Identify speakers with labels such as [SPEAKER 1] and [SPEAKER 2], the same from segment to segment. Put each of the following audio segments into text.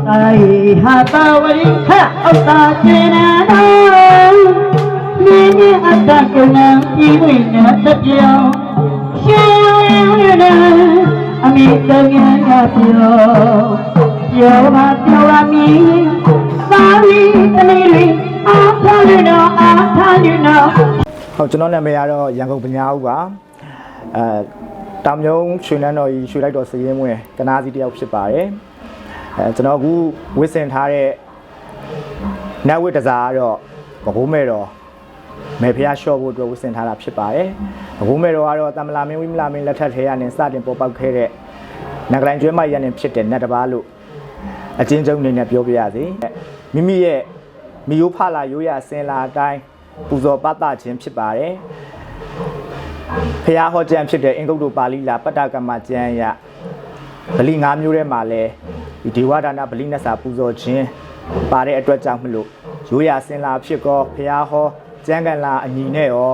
[SPEAKER 1] ai hata wali ha ota chena no ni ata kuna iwi na tapyo shena ami tanya ya pyo yo ma pyo ami sari tani athalu no
[SPEAKER 2] ဟုတ်ကျွန်တော်နာမည်ကတော့ရန်ကုန်ပညာဦးပါတောင်မြုံရွှေနန်းတော်ကြီးရွှေလိုက်တော်စရင်ဝင်ကနာစီတယောက်ဖြစ်ပါတယ်ကျွန်တော်အခုဝစ်စင်ထားတဲ့နတ်ဝစ်တစားကတော့ဘကိုးမဲတော်မေဖျားလျှော့ဖို့အတွက်ဝစ်စင်ထားတာဖြစ်ပါတယ်ဘကိုးမဲတော်ကတော့တမလာမင်းဝိမလာမင်းလက်ထက်ထဲကနေစတင်ပေါ်ပေါက်ခဲ့တဲ့နဂလိုင်းကျွဲမရနေဖြစ်တဲ့နတ်တပါးလို့အချင်းချင်းအနေနဲ့ပြောပြရစီမိမိရဲ့မိယိုးဖလာရိုးရစင်လာအတိုင်းပူဇော်ပတ်သခြင်းဖြစ်ပါတယ်ဖျားဟောကျမ်းဖြစ်တဲ့အင်္ဂုတ္တပါဠိလာပတ္တကမ္မကျမ်းရဗလီ၅မျိုးထဲမှာလဲဒီဒေဝဒါနဗလီနတ်စာပူဇော်ခြင်းပါတဲ့အတွက်ကြောင့်မလို့ရိုးရစင်လာဖြစ်ကောဖျားဟောကျမ်းကန်လာအညီနဲ့ရော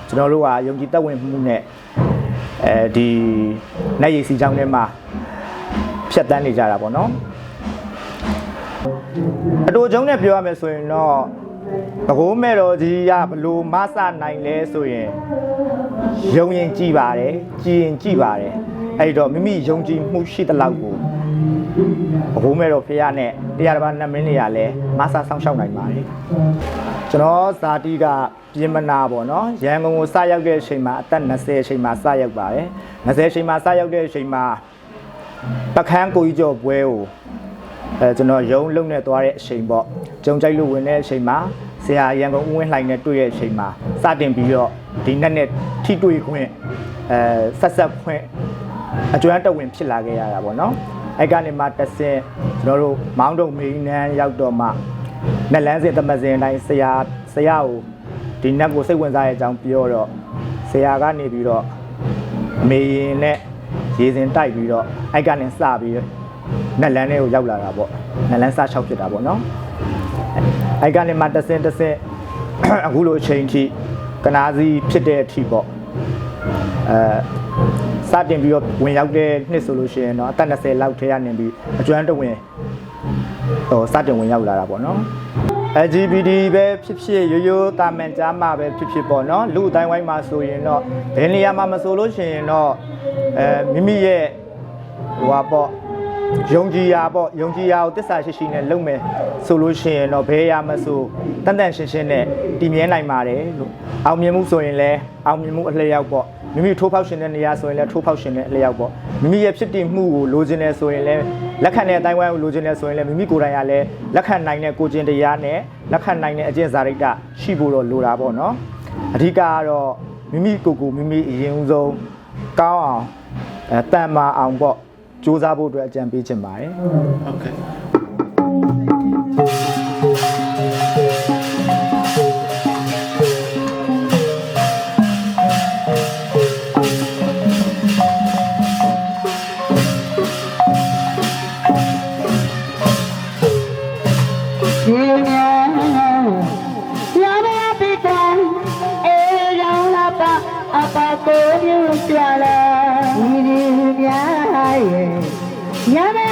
[SPEAKER 2] ကျွန်တော်တို့ကယုံကြည်သက်ဝင်မှုနဲ့ဒီနတ်ရည်စီချောင်းထဲမှာဖြတ်တန်းနေကြတာပေါ့နော်အတူကျုံနဲ့ပြောရမယ်ဆိုရင်တော့ဘကိုးမဲ့တော်ကြီးကဘလို့မဆနိုင်လဲဆိုရင်ယုံရင်ကြည်ပါတယ်ကြည်ရင်ကြည်ပါတယ်အဲ့တော့မိမိယုံကြည်မှုရှိတဲ့လောက်ကိုဘကိုးမဲ့တော်ဖခင်နဲ့တရားတော်ဘာနတ်မင်းတွေကလည်းမဆဆောင်ရှောက်နိုင်ပါတယ်ကျွန်တော်ဇာတိကပြင်မနာပေါ့နော်ရန်ကုန်ကိုစရောက်တဲ့အချိန်မှာအသက်20အချိန်မှာစရောက်ပါတယ်20အချိန်မှာစရောက်တဲ့အချိန်မှာပခန်းကိုကြီးကျော်ပွဲကိုကျွန်တော်ရုံးလုံနဲ့သွားတဲ့အချိန်ပေါ့ကြုံကြိုက်လို့ဝင်တဲ့အချိန်မှာဆရာရန်ကုန်ဦးဝင်းလှိုင်နဲ့တွေ့တဲ့အချိန်မှာစတင်ပြီးတော့ဒီနက်နဲ့ထိတွေ့ခွင့်ဆက်ခွင့်အကျွမ်းတဝင်ဖြစ်လာခဲ့ရတာပေါ့နော်အဲ့ကနေမှတဆင်ကျွန်တော်တို့မောင်းတုံမေးနန်းရောက်တော့မှနက်လန်းစင်သမစင်အတိုင်းဆရာကိုဒီနက်ကိုစိတ်ဝင်စားတဲ့အကြောင်းပြောတော့ဆရာကနေပြီးတော့မေရင်နဲ့ရေစင်တိုက်ပြီးတော့အဲ့ကနေစပြီးနက်လန်းလေးကိုရောက်လာတာပေါ့နက်လန်းစ6ဖြစ်တာပေါ့နော်အဲ့ကနေမှတဆင်အခုလိုအချိန်ထိကနာစီဖြစ်တဲ့အထိပေါ့စတင်ပြီးတော့ဝင်ရောက်တဲ့နှစ်ဆိုလို့ရှိရင်တော့အသက်20လောက်ထဲကနေပြီးအကျွမ်းတဝင်စတင်ဝင်ရောက်လာတာပေါ့နော် LGBT ပဲဖြစ်ဖြစ်ရိုးတာမန်ကြားမှာပဲဖြစ်ဖြစ်ပေါ့နော်လူအတိုင်းဝိုင်းမှာဆိုရင်တော့ဘယ်နေရာမှာမဆိုလို့ရှိရင်တော့မိမိရဲ့ဟိုပါပေါ့ယုံကြည်ရာပေါ့ယုံကြည်ရာကိုတစ္ဆာရှိရှိနဲ့လုပ်မယ်ဆိုလို့ရှိရင်တော့ဘယ်ရာမဆိုတန်တန်ရှင်းရှင်းနဲ့တည်မြဲနိုင်ပါတယ်လို့အောင်မြင်မှုဆိုရင်လည်းအောင်မြင်မှုအလျောက်ပေါ့မိမိထိုးဖောက်ရှင်တဲ့နေရာဆိုရင်လည်းထိုးဖောက်ရှင်တဲ့အလျောက်ပေါ့မိမိရဲ့ဖြစ်တည်မှုကိုလိုချင်တယ်ဆိုရင်လည်းလက်ခံတဲ့အတိုင်းဝိုင်းကိုလိုချင်တယ်ဆိုရင်လည်းမိမိကိုယ်တိုင်ကလည်းလက်ခံနိုင်တဲ့ကိုကျင့်တရားနဲ့လက်ခံနိုင်တဲ့အကျင့်စာရိတ္တရှိဖို့တော့လိုတာပေါ့နော်အဓိကကတော့မိမိကိုမိမိအရင်ဆုံးကောင်းအောင်တန်မာအောင်ပေါ့စူးစမ်းဖို့အတွက်အကြံပေးချင်ပါတယ်ဟုတ်ကဲ့
[SPEAKER 1] Yeah.